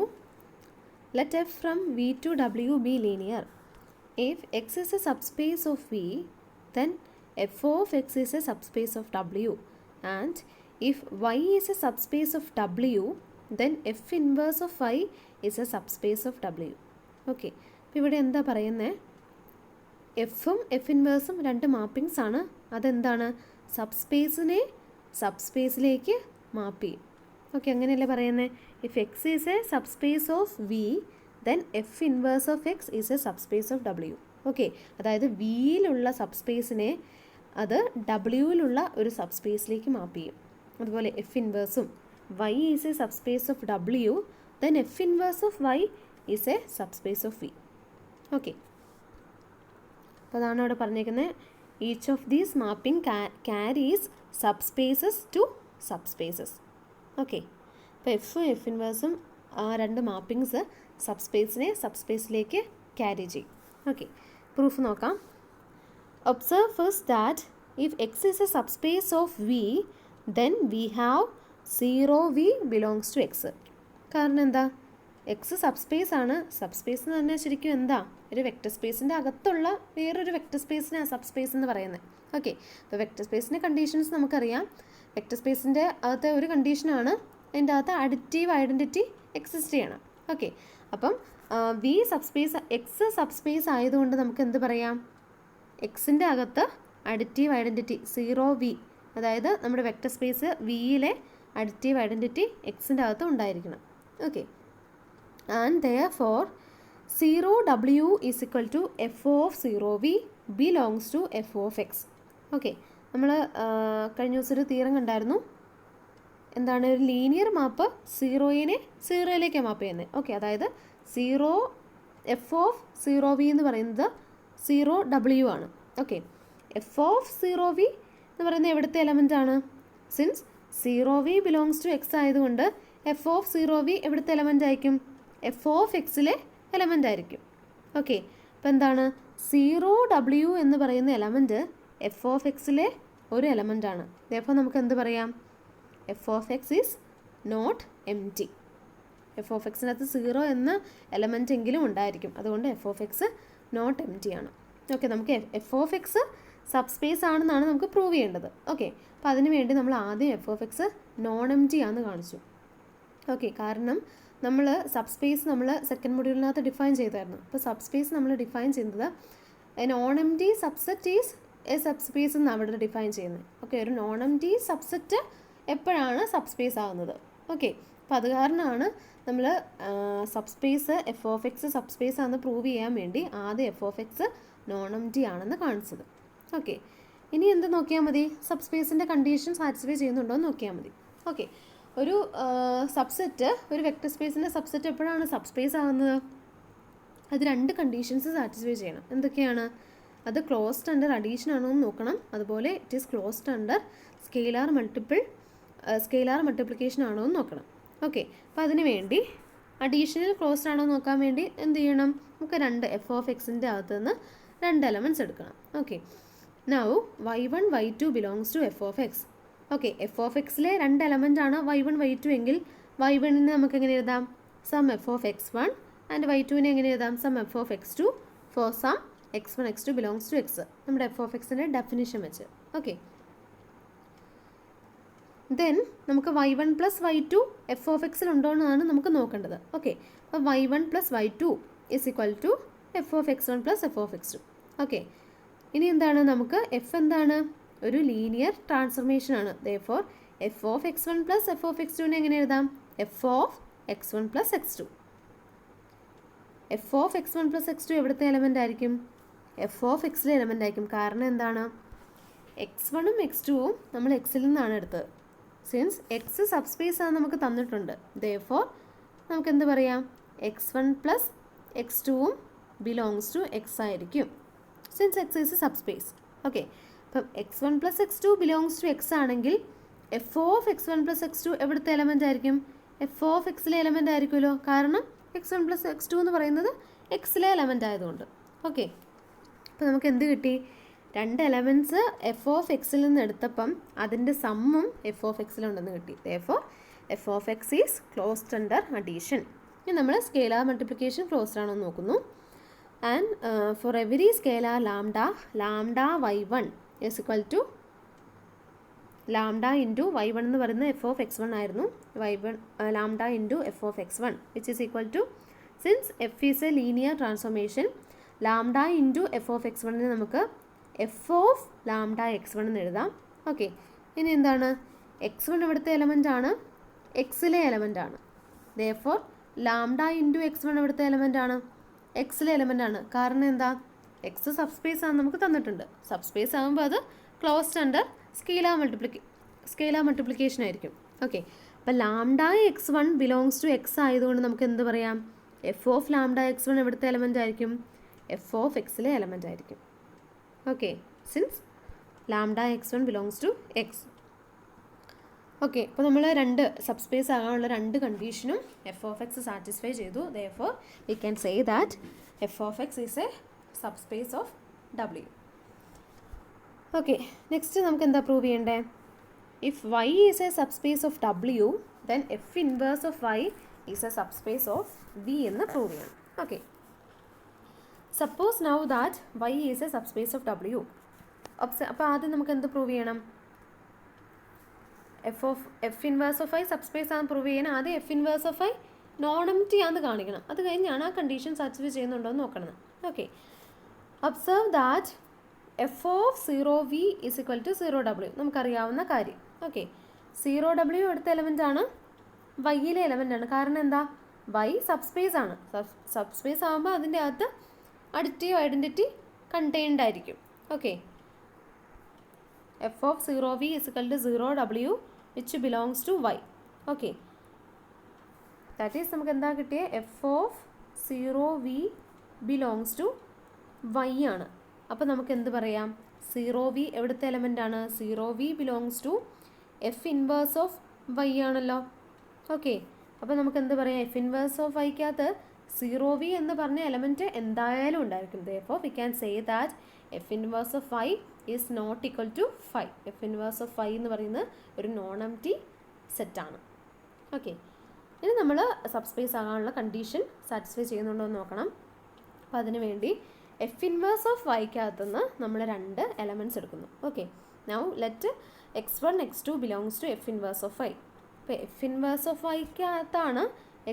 Let f from V to W be linear. If x is a subspace of V, then f of x is a subspace of W. And if y is a subspace of W, then f inverse of y is a subspace of W. Okay, അപ്പോൾ ഇവിടെ എന്താ പറയുന്നത്? എഫും F ഇൻവേഴ്സും രണ്ട് മാപ്പിങ്സ് ആണ്. അതെന്താണ്? സബ്സ്പേസിനെ സബ്സ്പേസിലേക്ക് map ചെയ്യും. Okay, അങ്ങനെയല്ലേ പറയുന്നത്? If x is a subspace of v, then f inverse of X is a subspace of ഡബ്ല്യു. ഓക്കെ, അതായത് വിയിലുള്ള സബ്സ്പേസിനെ അത് ഡബ്ല്യുവിലുള്ള ഒരു സബ്സ്പേസിലേക്ക് മാപ്പ് ചെയ്യും. അതുപോലെ എഫ് ഇൻവേഴ്സും y is a subspace of ഡബ്ല്യു, then f inverse of y is a subspace of v. Okay, അപ്പോൾ അതാണ് അവിടെ പറഞ്ഞേക്കുന്നത്. Each of these mapping carries subspaces to subspaces. Okay, അപ്പോൾ എഫ് ഇൻവേഴ്സും ആ രണ്ട് മാപ്പിങ്സ് സബ്സ്പേസിനെ സബ്സ്പേസിലേക്ക് ക്യാരി ചെയ്യും. ഓക്കെ, പ്രൂഫ് നോക്കാം. Observe first that if x is a subspace of v, then we have 0v belongs to x. കാരണം എന്താ? എക്സ് സബ്സ്പേസ് ആണ്. സബ്സ്പേസ് എന്ന് പറഞ്ഞാൽ ശരിക്കും എന്താ? ഒരു വെക്റ്റർ സ്പേസിൻ്റെ അകത്തുള്ള വേറൊരു വെക്റ്റർ സ്പേസിനാണ് സബ്സ്പേസ് എന്ന് പറയുന്നത്. ഓക്കെ, അപ്പോൾ വെക്റ്റർ സ്പേസിൻ്റെ കണ്ടീഷൻസ് നമുക്കറിയാം. വെക്റ്റർ സ്പേസിൻ്റെ അകത്തെ ഒരു കണ്ടീഷനാണ് അതിൻ്റെ അകത്ത് അഡിറ്റീവ് ഐഡൻറ്റിറ്റി എക്സിസ്റ്റ് ചെയ്യണം. ഓക്കെ, അപ്പം വി സബ്സ്പേസ്, എക്സ് സബ്സ്പേസ് ആയതുകൊണ്ട് നമുക്ക് എന്ത് പറയാം? എക്സിൻ്റെ അകത്ത് അഡിറ്റീവ് ഐഡൻറ്റിറ്റി 0v, അതായത് നമ്മുടെ വെക്റ്റർ സ്പേസ് വിയിലെ അഡിറ്റീവ് ഐഡൻറ്റിറ്റി എക്സിൻ്റെ അകത്ത് ഉണ്ടായിരിക്കണം. Okay, and therefore 0w is equal to f of 0v belongs to f of x. Okay, നമ്മൾ കഴിഞ്ഞ ദിവസം ഒരു തിയറം കണ്ടായിരുന്നു. എന്താണ്? ഒരു ലീനിയർ മാപ്പ് 0യിലേക്ക് മാപ്പ് ചെയ്യുന്നത്. ഓക്കെ, അതായത് എഫ് ഓഫ് 0v എന്ന് പറയുന്നത് 0w ആണ്. ഓക്കെ, എഫ് ഓഫ് 0v എന്ന് പറയുന്നത് എവിടുത്തെ എലമെൻ്റ് ആണ്? Since 0v belongs to x ആയതുകൊണ്ട് എഫ് ഓഫ് 0v എവിടുത്തെ എലമെൻ്റ് ആയിരിക്കും? എഫ് ഓഫ് എക്സിലെ എലമെൻ്റ് ആയിരിക്കും. ഓക്കെ, അപ്പോൾ എന്താണ്? 0w എന്ന് പറയുന്ന എലമെൻറ്റ് എഫ് ഓഫ് എക്സിലെ ഒരു എലമെൻ്റ് ആണ്. അപ്പോൾ നമുക്ക് എന്ത് പറയാം? F of X is not empty. F of എക്സിനകത്ത് 0 എന്ന എലമെൻ്റ് എങ്കിലും ഉണ്ടായിരിക്കും. അതുകൊണ്ട് f of x not empty ആണ്. ഓക്കെ, നമുക്ക് എഫ് ഓഫ് എക്സ് സബ്സ്പേസ് ആണെന്നാണ് നമുക്ക് പ്രൂവ് ചെയ്യേണ്ടത്. ഓക്കെ, അപ്പോൾ അതിന് വേണ്ടി നമ്മൾ ആദ്യം F of X non M T ആണെന്ന് കാണിച്ചു. ഓക്കെ, കാരണം നമ്മൾ സബ്സ്പേസ് നമ്മൾ സെക്കൻഡ് മൊഡ്യൂളിനകത്ത് ഡിഫൈൻ ചെയ്തായിരുന്നു. അപ്പോൾ സബ്സ്പേസ് നമ്മൾ ഡിഫൈൻ ചെയ്യുന്നത് non M T subset is a subspace എന്നാണ് അവിടെ ഡിഫൈൻ ചെയ്യുന്നത്. ഓക്കെ, ഒരു നോൺ എം ടി സബ്സെറ്റ് എപ്പോഴാണ് സബ്സ്പേസ് ആകുന്നത്? ഓക്കെ, അപ്പോൾ അത് കാരണമാണ് നമ്മൾ subspace F of x subspace ആണെന്ന് പ്രൂവ് ചെയ്യാൻ വേണ്ടി ആദ്യം F of X non M T ആണെന്ന് കാണിച്ചത്. ഓക്കെ, ഇനി എന്ത് നോക്കിയാൽ മതി? സബ്സ്പേസിൻ്റെ കണ്ടീഷൻ സാറ്റിസ്ഫൈ ചെയ്യുന്നുണ്ടോ എന്ന് നോക്കിയാൽ മതി. ഓക്കെ, ഒരു സബ്സെറ്റ്, ഒരു വെക്റ്റർ സ്പേസിൻ്റെ സബ്സെറ്റ് എപ്പോഴാണ് സബ്സ്പേസ് ആകുന്നത്? അത് രണ്ട് കണ്ടീഷൻസ് സാറ്റിസ്ഫൈ ചെയ്യണം. എന്തൊക്കെയാണ്? അത് ക്ലോസ്ഡ് അണ്ടർ അഡീഷൻ ആണോ എന്ന് നോക്കണം. അതുപോലെ it is closed under scalar multiplication ആണോ എന്ന് നോക്കണം. ഓക്കെ, അപ്പോൾ അതിന് വേണ്ടി അഡീഷണൽ ക്ലോസ്ഡ് ആണോ നോക്കാൻ വേണ്ടി എന്ത് ചെയ്യണം? നമുക്ക് രണ്ട് എഫ് ഓഫ് എക്സിൻ്റെ അകത്ത് നിന്ന് രണ്ട് എലമെൻറ്റ്സ് എടുക്കണം. Okay, now y1 y2 belongs to F of X. Okay, f of എക്സിലെ രണ്ട് എലമെൻ്റ് ആണ് y1 y2 എങ്കിൽ y1നെ നമുക്ക് എങ്ങനെ എഴുതാം? Some f of x1 and y2നെ എങ്ങനെ എഴുതാം? Some f of x2 for some x1 x2 belongs to x. നമ്മുടെ എഫ് ഓഫ് എക്സിൻ്റെ ഡെഫിനിഷൻ വെച്ച്. ഓക്കെ, ദെൻ നമുക്ക് y1 plus y2 F of എക്സിൽ ഉണ്ടോ എന്നാണ് നമുക്ക് നോക്കേണ്ടത്. ഓക്കെ, അപ്പോൾ y1 plus y2 is equal to F of x1 plus f of x2. Okay, ഇനി എന്താണ്? നമുക്ക് എഫ് എന്താണ്? ഒരു ലീനിയർ ട്രാൻസ്ഫർമേഷൻ ആണ്. therefore f of x1 plus f of x2നെ എങ്ങനെ എഴുതാം? F of x1 plus x2. F of x1 plus x2 എവിടുത്തെ എലമെൻ്റ് ആയിരിക്കും? എഫ് ഓഫ് എക്സിലെ എലമെൻ്റ് ആയിരിക്കും. കാരണം എന്താണ്? x1ഉം x2ഉം നമ്മൾ എക്സിൽ നിന്നാണ് എടുത്തത്. സിൻസ് എക്സ് സബ്സ്പേസ് ആണ് നമുക്ക് തന്നിട്ടുണ്ട്. ദെയർഫോർ നമുക്ക് എന്ത് പറയാം? x1 പ്ലസ് x2ഉം ബിലോങ്സ് ടു എക്സ് ആയിരിക്കും. Since x is subspace. Okay, അപ്പം x1 plus x2 belongs to x ആണെങ്കിൽ f of x1 plus x2 എവിടുത്തെ എലമെൻ്റ് ആയിരിക്കും? എഫ് ഓഫ് എക്സിലെ എലമെൻ്റ് ആയിരിക്കുമല്ലോ. കാരണം x1 പ്ലസ് x2 എന്ന് പറയുന്നത് എക്സിലെ എലമെൻ്റ് ആയതുകൊണ്ട്. ഓക്കെ, അപ്പോൾ നമുക്ക് എന്ത് കിട്ടി? രണ്ട് എലമെൻറ്റ്സ് എഫ് ഓഫ് എക്സിൽ നിന്ന് എടുത്തപ്പം അതിൻ്റെ സമ്മും എഫ് ഓഫ് എക്സിലുണ്ടെന്ന് കിട്ടി. Therefore f of X is closed under addition. ഇനി നമ്മൾ സ്കേലാർ മൾട്ടിപ്ലിക്കേഷൻ ക്ലോസ്ഡ് ആണോ എന്ന് നോക്കുന്നു. And for every scalar lambda y1 is equal to lambda into y1 എന്ന് പറയുന്നത് എഫ് ഓഫ് x1 ആയിരുന്നു. y1 lambda into f of x1 which is equal to, since f is a linear transformation, lambda into f of x1നെ നമുക്ക് f of lambda x1 എന്ന് എഴുതാം. Okay, ഇനി എന്താണ്? x1 ഇവിടുത്തെ എലമെൻ്റ് ആണ്, എക്സിലെ എലമെൻ്റ് ആണ്. ദെയർഫോർ ലാംഡ ഇൻറ്റു x1 ഇവിടുത്തെ എലമെൻ്റ് ആണ്, എക്സിലെ എലമെൻ്റ് ആണ്. കാരണം എന്താ? എക്സ് സബ്സ്പേസ് ആണ് നമുക്ക് തന്നിട്ടുണ്ട്. സബ്സ്പേസ് ആകുമ്പോൾ അത് ക്ലോസ്ഡ് അണ്ടർ സ്കേലാർ മൾട്ടിപ്ലിക്കേഷൻ ആയിരിക്കും. ഓക്കെ, അപ്പോൾ lambda x1 belongs to x ആയതുകൊണ്ട് നമുക്ക് എന്ത് പറയാം? എഫ് ഓഫ് ലാംഡ x1 എവിടുത്തെ എലമെൻ്റ് ആയിരിക്കും? എഫ് ഓഫ് എക്സിലെ എലമെൻ്റ് ആയിരിക്കും. Okay, since lambda x1 belongs to x. Okay, അപ്പോൾ നമ്മൾ രണ്ട് സബ്സ്പേസ് ആകാനുള്ള രണ്ട് കണ്ടീഷനും എഫ് ഓഫ് എക്സ് സാറ്റിസ്ഫൈ ചെയ്തു. Therefore we can say that F of X is a subspace of W. Okay, next നമുക്ക് എന്താ പ്രൂവ് ചെയ്യേണ്ടത്? ഇഫ് y is a subspace of W, then f inverse of y is a subspace of V എന്ന് prove ചെയ്യണം. Okay, suppose now that y is a subspace of W. അപ്പോൾ ആദ്യം നമുക്ക് എന്ത് പ്രൂവ് ചെയ്യണം? F inverse of I subspace ആണെന്ന് prove ചെയ്യാൻ ആദ്യം F inverse of I non empty ആണെന്ന് കാണിക്കണം. അത് കഴിഞ്ഞാണ് ആ കണ്ടീഷൻ സാറ്റിസ്ഫൈ ചെയ്യുന്നുണ്ടോ എന്ന് നോക്കണം. Okay, observe that F of 0v is equal to 0w നമുക്കറിയാവുന്ന കാര്യം. ഓക്കെ, 0w എടുത്ത എലമെൻ്റ് ആണ്, വൈയിലെ എലമെൻ്റ് ആണ്. കാരണം എന്താ? വൈ സബ്സ്പേസ് ആണ്. സബ്സ്പേസ് ആകുമ്പോൾ അതിൻ്റെ അകത്ത് അഡിറ്റീവ് ഐഡൻറ്റിറ്റി കണ്ടെയ്ൻഡ് ആയിരിക്കും. Okay, f of 0v is equal to 0w which belongs to y. Okay, that is നമുക്ക് എന്താ കിട്ടിയ? F of 0v belongs to y ആണ്. അപ്പോൾ നമുക്ക് എന്ത് പറയാം? 0v എവിടുത്തെ എലമെൻ്റ് ആണ്? 0v belongs to F inverse of y ആണല്ലോ. ഓക്കെ, അപ്പോൾ നമുക്ക് എന്ത് പറയാം? എഫ് ഇൻവേഴ്സ് ഓഫ് വൈക്കകത്ത് 0v എന്ന് പറഞ്ഞ എലമെൻറ്റ് എന്തായാലും ഉണ്ടായിരിക്കും. Therefore we can say that f inverse of y is not equal to 5. F inverse of y എന്ന് പറയുന്നത് ഒരു നോൺ എംപ്റ്റി സെറ്റാണ്. ഓക്കെ, ഇനി നമ്മൾ സബ്സ്പേസ് ആകാനുള്ള കണ്ടീഷൻ സാറ്റിസ്ഫൈ ചെയ്യുന്നുണ്ടോ എന്ന് നോക്കണം. അപ്പോൾ അതിന് വേണ്ടി എഫ് ഇൻവേഴ്സ് ഓഫ് വൈക്കകത്തുനിന്ന് നമ്മൾ രണ്ട് എലമെൻറ്റ്സ് എടുക്കുന്നു. Okay, now let x1 x2 belongs to F inverse of y. അപ്പോൾ എഫ് ഇൻവേഴ്സ് ഓഫ് വൈക്കകത്താണ്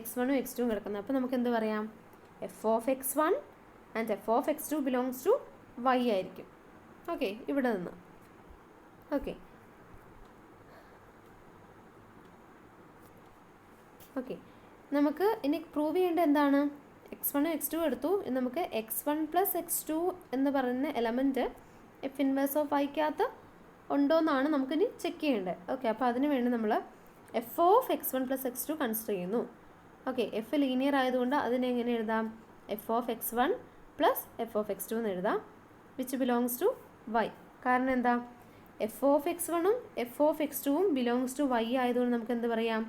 x1ഉം x2ഉം കിടക്കുന്നത്. അപ്പോൾ നമുക്ക് എന്ത് പറയാം? F of x1 and f of x2 belongs to y ആയിരിക്കും. ഓക്കെ, ഇവിടെ നിന്ന്. ഓക്കെ, ഓക്കെ, നമുക്ക് ഇനി പ്രൂവ് ചെയ്യേണ്ടത് എന്താണ്? x1 x2 എടുത്തു. നമുക്ക് x1 പ്ലസ് x2 എന്ന് പറയുന്ന എലമെൻറ്റ് എഫ് ഇൻവേഴ്സ് ഓഫ് വൈക്കകത്ത് ഉണ്ടോ എന്നാണ് നമുക്കിനി ചെക്ക് ചെയ്യേണ്ടത്. ഓക്കെ, അപ്പോൾ അതിന് വേണ്ടി നമ്മൾ f of x1 plus x2 consider ചെയ്യുന്നു. ഓക്കെ, എഫ് ലീനിയർ ആയതുകൊണ്ട് അതിനെങ്ങനെ എഴുതാം? F of x1 plus f of x2 എന്ന് എഴുതാം, വിച്ച് ബിലോങ്സ് ടു y. കാരണം എന്താ? എഫ് ഓഫ് x1ഉം എഫ് ഓഫ് x2ഉം ബിലോങ്സ് ടു y ആയതുകൊണ്ട് നമുക്ക് എന്ത് പറയാം?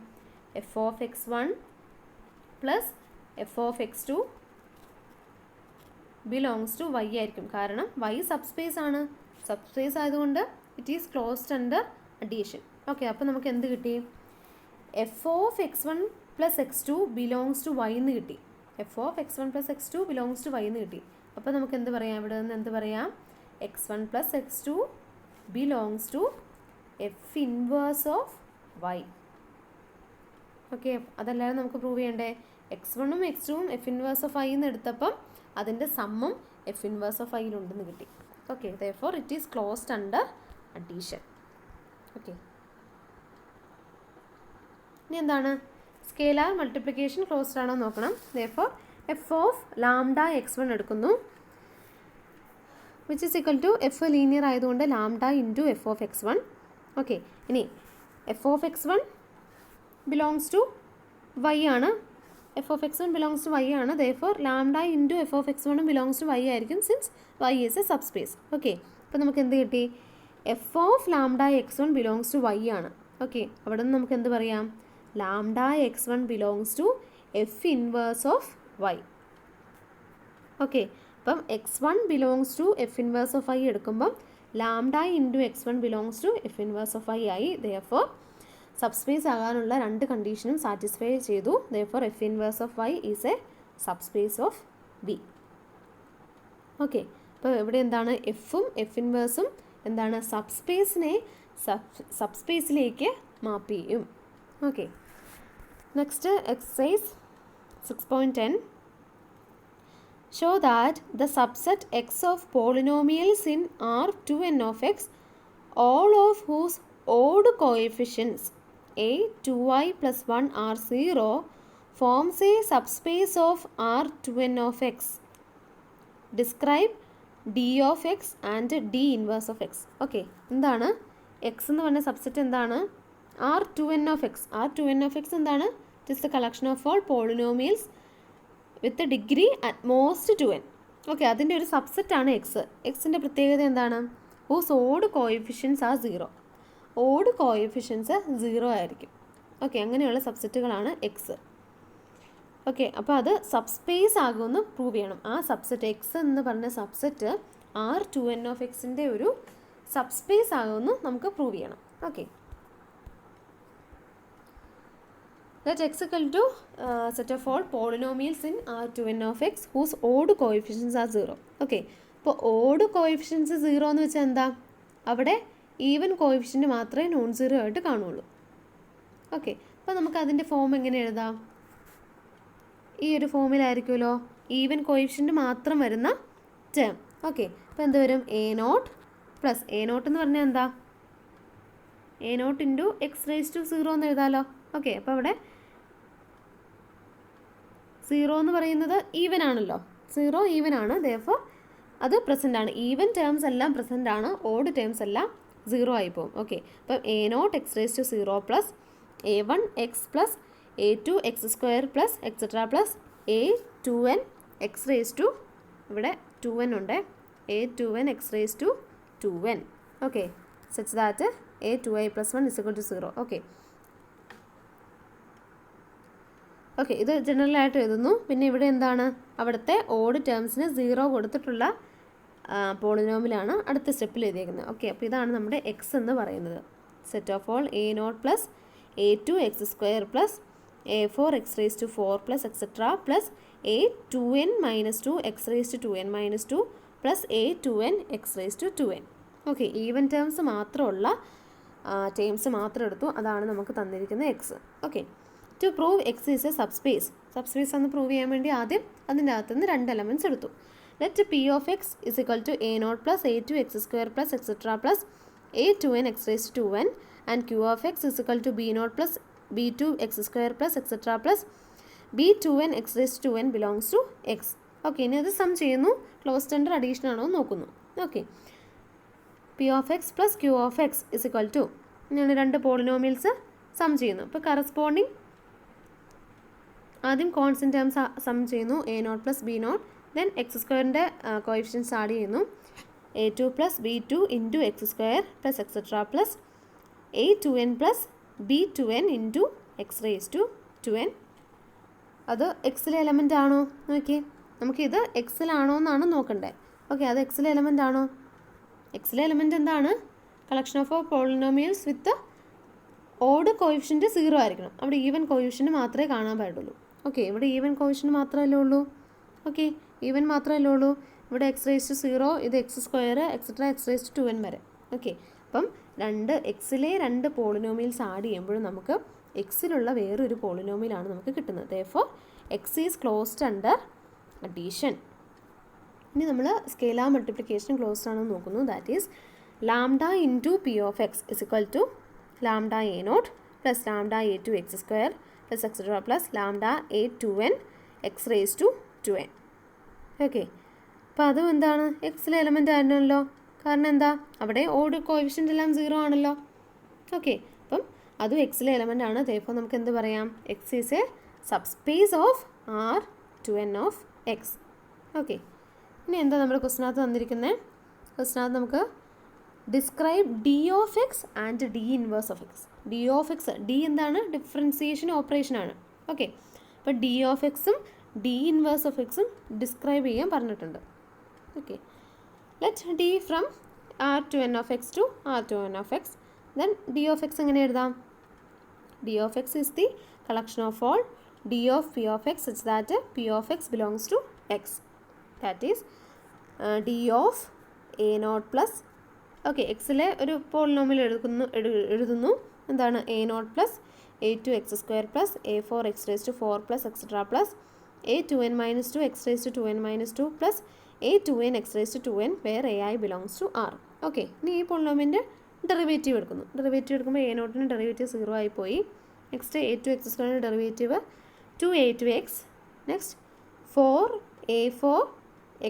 F of x1 plus f of x2 belongs to y ആയിരിക്കും. കാരണം y സബ്സ്പേസ് ആണ്. സബ്സ്പേസ് ആയതുകൊണ്ട് it is closed under addition. Okay, അപ്പോൾ നമുക്ക് എന്ത് കിട്ടി? F of x1 plus x2 belongs to y എന്ന് കിട്ടി. F of x1 plus x2 belongs to y എന്ന് കിട്ടി. അപ്പോൾ നമുക്ക് എന്ത് പറയാം? ഇവിടെ നിന്ന് എന്ത് പറയാം? x1 plus x2 belongs to F inverse of y. Okay, അതല്ലാതെ നമുക്ക് പ്രൂവ് ചെയ്യണ്ടേ? x1ഉം x2ഉം എഫ് ഇൻവേഴ്സ് ഓഫ് y എന്ന് എടുത്തപ്പം അതിൻ്റെ സമ്മും എഫ് ഇൻവേഴ്സ് ഓഫ് y-ലുണ്ടെന്ന് കിട്ടി. Okay, therefore it is closed under addition. Okay, ഇനി എന്താണ്? സ്കേലാർ മൾട്ടിപ്ലിക്കേഷൻ ക്ലോസ്ഡ് ആണോ നോക്കണം. therefore f of lambda x1 എടുക്കുന്നു, which is equal to f linear ആയതുകൊണ്ട് lambda into f of x1. Okay, ഇനി f of x1 belongs to y ആണ്, f of x1 belongs to y ആണ്. therefore lambda into f of x1 belongs to y ആയിരിക്കും, since y is a subspace. Okay, അപ്പോൾ നമുക്ക് എന്ത് കിട്ടി? f of lambda x1 belongs to y ആണ്. Okay, അവിടെ നിന്ന് നമുക്ക് എന്ത് പറയാം? lambda x1 belongs to f inverse of y. Okay, അപ്പം x1 belongs to f inverse of y എടുക്കുമ്പം lambda into x1 belongs to f inverse of y ആയി. therefore subspace ആകാനുള്ള രണ്ട് കണ്ടീഷനും സാറ്റിസ്ഫൈ ചെയ്തു. therefore f inverse of y is a subspace of V. Okay, അപ്പോൾ ഇവിടെ എന്താണ്? എഫും എഫ് ഇൻവേഴ്സും എന്താണ്? സബ്സ്പേസിനെ സബ്സ്പേസിലേക്ക് മാപ്പ് ചെയ്യും. Okay, next exercise 6.10. Show that the subset x of polynomials in R2n of x, all of whose odd coefficients a, 2i plus 1 are 0, forms a subspace of R2n of x. Describe d of x and d inverse of x. Okay, എന്താണ് x എന്ന് പറഞ്ഞ subset? എന്താണ്? R2n of x. R2n of x എന്താണ്? It is the collection of all polynomials with a degree at most 2n. Okay, അതിൻ്റെ ഒരു സബ്സെറ്റാണ് X. എക്സിൻ്റെ പ്രത്യേകത എന്താണ്? whose odd coefficients are 0. Odd coefficients 0 ആയിരിക്കും. ഓക്കെ, അങ്ങനെയുള്ള സബ്സെറ്റുകളാണ് എക്സ്. ഓക്കെ, അപ്പോൾ അത് സബ്സ്പേസ് ആകുമെന്ന് പ്രൂവ് ചെയ്യണം. ആ സബ്സെറ്റ് എക്സ് എന്ന് പറഞ്ഞ സബ്സെറ്റ് R2n of xൻ്റെ ഒരു സബ്സ്പേസ് ആകുമെന്ന് നമുക്ക് പ്രൂവ് ചെയ്യണം. Okay, let x equal to set of all polynomials in R2n of x whose odd coefficients are 0. Okay, അപ്പോൾ ഓഡ് കോഎഫിഷ്യൻസ് 0 എന്ന് വെച്ചാൽ എന്താ? അവിടെ ഈവൻ കോഎഫിഷ്യൻറ്റ് മാത്രമേ നോൺ സീറോ ആയിട്ട് കാണുള്ളൂ. ഓക്കെ, അപ്പോൾ നമുക്ക് അതിൻ്റെ ഫോം എങ്ങനെ എഴുതാം? ഈ ഒരു ഫോമിലായിരിക്കുമല്ലോ, ഈവൻ കോഎഫിഷ്യൻറ്റ് മാത്രം വരുന്ന ടേം. ഓക്കെ, അപ്പോൾ എന്ത് വരും? a0 പ്ലസ് a0 എന്ന് പറഞ്ഞാൽ എന്താ? a0 into x raise to 0 എന്ന് എഴുതാമല്ലോ. ഓക്കെ, അപ്പോൾ അവിടെ 0 എന്ന് പറയുന്നത് ഈവൻ ആണല്ലോ, 0 ഈവൻ ആണ്. therefore അത് പ്രസൻ്റ് ആണ്. ഈവൻ ടേംസ് എല്ലാം പ്രസൻ്റ് ആണ്, ഓഡ് ടേംസ് എല്ലാം 0 ആയി പോകും. ഓക്കെ, അപ്പം a0 x raise to 0 plus a1 x plus a2 x square plus etcetera plus a2n x raise to, ഇവിടെ 2n ഉണ്ട്, a2n x raise to 2n. Okay, such that a2i plus 1 is equal to 0. Okay, okay, ഇത് ജനറലായിട്ട് എഴുതുന്നു. പിന്നെ ഇവിടെ എന്താണ്? അവിടുത്തെ odd ടേംസിന് 0 കൊടുത്തിട്ടുള്ള പോളിനോമിലാണ് അടുത്ത സ്റ്റെപ്പിൽ എഴുതിയിരിക്കുന്നത്. ഓക്കെ, അപ്പോൾ ഇതാണ് നമ്മുടെ എക്സ് എന്ന് പറയുന്നത്. Set of all a0 plus a2 x square plus a4 x raise to 4 plus etcetera plus a2n minus 2 x raise to 2n minus 2 plus a2n x raise to 2n. Okay, even terms മാത്രമുള്ള terms മാത്രം എടുത്തു, അതാണ് നമുക്ക് തന്നിരിക്കുന്ന x. Okay, to prove x is a subspace. Subspace എന്ന് prove ചെയ്യാൻ വേണ്ടി ആദ്യം അതിൻ്റെ അകത്തുനിന്ന് 2 എലമെൻറ്റ്സ് എടുത്തു. Let p of x is equal to a0 plus a2 x square plus etc plus a2n x raised to 2n and q of x is equal to b0 plus b2 x square plus etc plus b2n x raised to 2n belongs to x. Okay, ഇനി അത് some ചെയ്യുന്നു, closed under addition ആണോ നോക്കുന്നു. Okay, p of x plus q of x is equal to, ഇങ്ങനെ 2 polynomials some ചെയ്യുന്നു. അപ്പോൾ corresponding ആദ്യം constant terms sum ചെയ്യുന്നു, a0 plus b0, then x സ്ക്വയറിൻ്റെ കോഎഫിഷ്യൻസ് ആഡ് ചെയ്യുന്നു, a2 plus b2 into x square plus etcetera plus a2n plus b2n into x raise to 2n. അത് എക്സിലെ element ആണോ നോക്കിയേ, നമുക്കിത് എക്സിലാണോ എന്നാണ് നോക്കണ്ടേ. ഓക്കെ, അത് എക്സിലെ എലമെൻ്റ് ആണോ? എക്സിലെ എലമെൻ്റ് എന്താണ്? Collection of polynomials with odd coefficient 0 ആയിരിക്കണം. അവിടെ ഈവൻ കോഎഫിഷ്യൻറ്റ് മാത്രമേ കാണാൻ പാടുള്ളൂ. ഓക്കെ, ഇവിടെ ഈവൻ കോഎഫിഷ്യൻറ്റ് മാത്രമല്ലേ ഉള്ളൂ. ഓക്കെ, ഈവൻ മാത്രമല്ലേ ഉള്ളൂ. ഇവിടെ എക്സ് റേസ് ടു 0, ഇത് x square etcetera x raise to 2n വരെ. ഓക്കെ, അപ്പം എക്സിലെ 2 പോളിനോമിയൽസ് ആഡ് ചെയ്യുമ്പോഴും നമുക്ക് എക്സിലുള്ള വേറൊരു പോളിനോമിയലാണ് നമുക്ക് കിട്ടുന്നത്. therefore x is closed under addition. ഇനി നമ്മൾ സ്കേലാർ മൾട്ടിപ്ലിക്കേഷൻ ക്ലോസ്ഡ് ആണെന്ന് നോക്കുന്നു. That is lambda into p of X is equal to lambda a0 plus lambda a2 x square plus etc. plus lambda a2n x raised to 2n. Okay, അപ്പോൾ അതും എന്താണ് എക്സിലെ element ആയിരുന്നല്ലോ. കാരണം എന്താ, അവിടെ odd coefficient എല്ലാം 0 ആണല്ലോ. ഓക്കെ, അപ്പം അതും എക്സിലെ എലമെൻ്റ് ആണ്. തേർഫോർ നമുക്ക് എന്ത് പറയാം, x is a subspace of R2n of X. Okay, ഇനി എന്താ നമ്മുടെ ക്വസ്റ്റിനകത്ത് തന്നിരിക്കുന്നത്? ക്വസ്റ്റിനകത്ത് നമുക്ക് describe d of x and d inverse of x. D of x, d എന്താണ്, ഡിഫറൻസിയേഷൻ ഓപ്പറേഷൻ ആണ്. ഓക്കെ, അപ്പോൾ ഡി ഓഫ് എക്സും ഡി ഇൻവേഴ്സ് ഓഫ് എക്സും ഡിസ്ക്രൈബ് ചെയ്യാൻ പറഞ്ഞിട്ടുണ്ട്. Okay, let d from R2n of x to R2n of x. Then d of x എങ്ങനെ എഴുതാം? D of X is the collection of all D of P of X such that P of X belongs to x. That is d of a not plus, okay, എക്സിലെ ഒരു polynomial എഴുതുന്നു. എന്താണ്, a not plus a2 x square plus a4 x raise to 4 plus etcetera plus a2n minus 2 x raise to 2n minus 2 plus a2n x raise to 2n വേർ ai belongs to r. Okay, ഇനി ഈ പോളിനോമിയലിൻ്റെ derivative എടുക്കുന്നു. Derivative എടുക്കുമ്പോൾ a നോട്ടിന് derivative 0 ആയിപ്പോയി. Next a2 x സ്ക്വയറിൻ്റെ derivative 2a2x. Next 4a4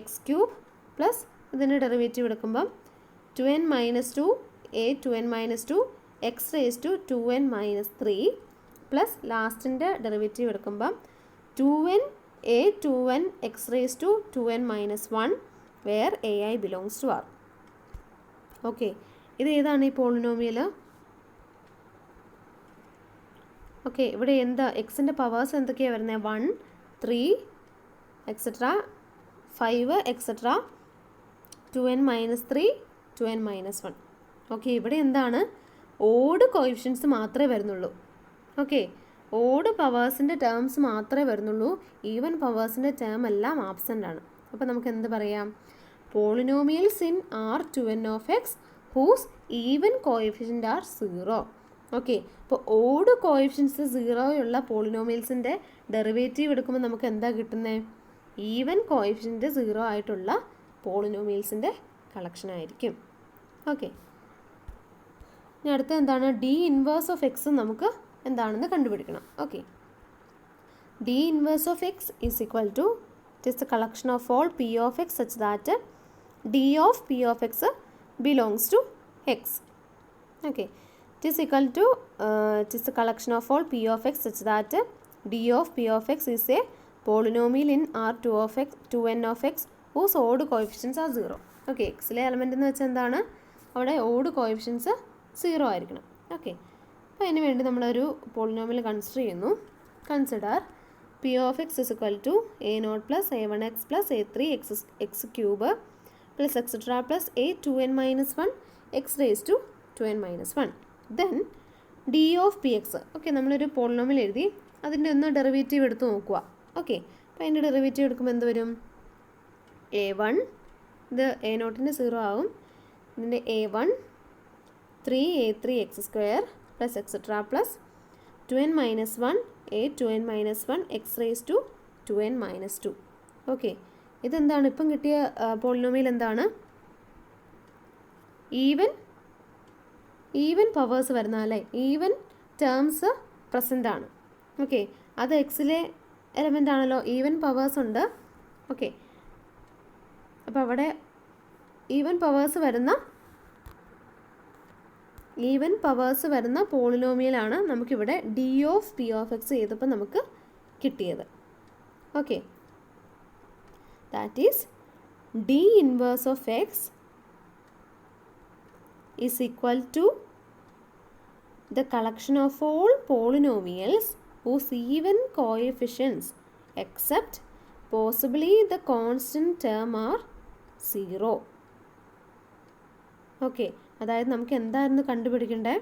x cube plus ഇതിൻ്റെ ഡെറിവേറ്റീവ് എടുക്കുമ്പം 2n minus 2 a2n minus 2 x raise to 2n minus 3 plus ലാസ്റ്റിൻ്റെ ഡെറിവേറ്റീവ് എടുക്കുമ്പം 2n a2n x raise to 2n minus 1 where ai belongs to r. Okay, ഇത് ഏതാണ് ഈ polynomial? Okay, ഇവിടെ എന്താ എക്സിൻ്റെ പവേഴ്സ് എന്തൊക്കെയാണ് വരുന്നത്? 1 3 etcetera 5 etcetera 2n minus 3 2n minus 1. Okay, ഇവിടെ എന്താണ്, ഓഡ് കോഎഫിഷ്യൻസ് മാത്രമേ വരുന്നുള്ളൂ. ഓക്കെ, ഓഡ് പവേഴ്സിൻ്റെ ടേംസ് മാത്രമേ വരുന്നുള്ളൂ. ഈവൻ പവേഴ്സിൻ്റെ ടേം എല്ലാം ആബ്സെൻ്റ് ആണ്. അപ്പോൾ നമുക്ക് എന്ത് പറയാം? Polynomials in R2n of x whose even coefficient are 0. Okay, അപ്പോൾ ഓഡ് കോഎഫിഷ്യൻസ് 0 ഉള്ള പോളിനോമിയൽസിൻ്റെ ഡെറിവേറ്റീവ് എടുക്കുമ്പോൾ നമുക്ക് എന്താ കിട്ടുന്നത്? ഈവൻ കോഎഫിഷ്യൻ്റ് 0 ആയിട്ടുള്ള പോളിനോമിയൽസിൻ്റെ കളക്ഷൻ ആയിരിക്കും. ഓക്കെ, ഇനി അടുത്ത എന്താണ്, ഡി ഇൻവേഴ്സ് ഓഫ് എക്സ് നമുക്ക് എന്താണെന്ന് കണ്ടുപിടിക്കണം. Okay, d inverse of X is equal to it is the collection of all P of X such that D of P of X belongs to x. Okay, it is equal to it is the collection of all P of X such that D of P of X is a polynomial in R2 of x 2n of x whose odd coefficients are 0. Okay, എക്സിലെ element എന്ന് വെച്ചാൽ എന്താണ്, അവിടെ odd coefficients 0 ആയിരിക്കണം. Okay, അപ്പോൾ അതിന് വേണ്ടി നമ്മളൊരു പോളിനോമിയൽ കൺസിഡർ ചെയ്യുന്നു. Consider p of X is equal to a not plus a1x plus a3 x cube plus etcetera plus a2n minus 1 x raise to 2n minus 1. Then d of p x. Okay, നമ്മളൊരു polynomial എഴുതി, അതിൻ്റെ ഒന്ന് derivative എടുത്ത് നോക്കുക. Okay, അപ്പോൾ അതിൻ്റെ derivative എടുക്കുമ്പോൾ എന്ത് വരും? a1, ഇത് എ നോട്ടിൻ്റെ 0 ആവും. ഇതിൻ്റെ a1 3a3 x square plus etcetera plus 2n minus 1 a2n minus 1 x raise to 2n minus 2. Okay, ഇതെന്താണ് ഇപ്പം കിട്ടിയ പോളിനോമിയൽ? എന്താണ്? ഈവൻ പവേഴ്സ് വരുന്ന അല്ലേ, ഈവൻ ടേംസ് പ്രസൻ്റ് ആണ്. ഓക്കെ, അത് എക്സിലെ എലമെൻ്റ് ആണല്ലോ, ഈവൻ പവേഴ്സ് ഉണ്ട്. ഓക്കെ, അപ്പോൾ അവിടെ ഈവൻ പവേഴ്സ് വരുന്ന പോളിനോമിയലാണ് നമുക്കിവിടെ d of P of x ചെയ്തപ്പോൾ നമുക്ക് കിട്ടിയത്. Okay, that is d inverse of X is equal to the collection of all polynomials whose even coefficients except possibly the constant term are 0. Okay, അതായത് നമുക്ക് എന്തായിരുന്നു കണ്ടുപിടിക്കേണ്ടത്?